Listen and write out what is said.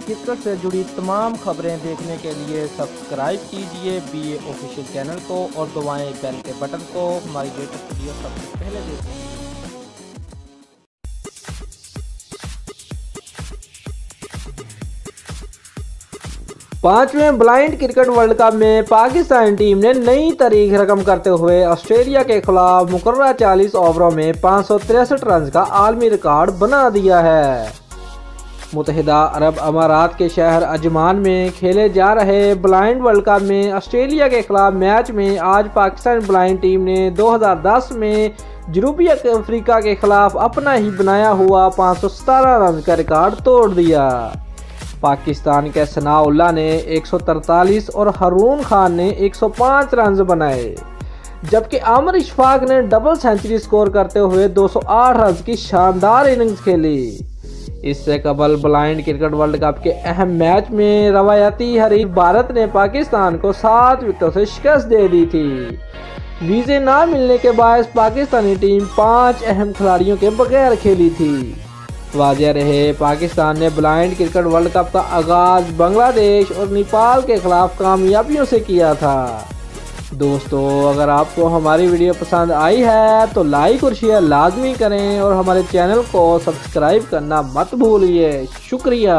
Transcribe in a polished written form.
Cricket से जुड़ी तमाम खबरें देखने के लिए सब्सक्राइब कीजिए BA ऑफिशियल चैनल को और दबाएं बेल के बटन को हमारी लेटेस्ट वीडियो सबसे पहले देखें। पांचवें ब्लाइंड क्रिकेट वर्ल्ड कप में पाकिस्तान टीम ने नई तारीख रकम करते हुए ऑस्ट्रेलिया के खिलाफ मुकर्रर 40 ओवरों में 563 रन का आलमी रिकॉर्ड बना दिया है। मुत्तहिदा अरब अमारात के शहर अजमान में खेले जा रहे ब्लाइंड वर्ल्ड कप में ऑस्ट्रेलिया के खिलाफ मैच में आज पाकिस्तान ब्लाइंड टीम ने 2010 में जनूबी अफ्रीका के खिलाफ अपना ही बनाया हुआ 517 रन का रिकॉर्ड तोड़ दिया। पाकिस्तान के सनाउल्लाह ने 143 और हारून खान ने 105 रन बनाए, जबकि आमिर इशफाक ने डबल सेंचुरी स्कोर करते हुए 208 रन की शानदार इनिंग्स खेली। इससे कबल ब्लाइंड क्रिकेट वर्ल्ड कप के अहम मैच में रवायती हरीफ भारत ने पाकिस्तान को 7 विकेटों से शिकस्त दे दी थी। वीजे ना मिलने के बायस पाकिस्तानी टीम 5 अहम खिलाड़ियों के बगैर खेली थी। वाज़ेह रहे, पाकिस्तान ने ब्लाइंड क्रिकेट वर्ल्ड कप का आगाज़ बांग्लादेश और नेपाल के खिलाफ कामयाबियों से किया था। दोस्तों, अगर आपको हमारी वीडियो पसंद आई है तो लाइक और शेयर लाजमी करें और हमारे चैनल को सब्सक्राइब करना मत भूलिए। शुक्रिया।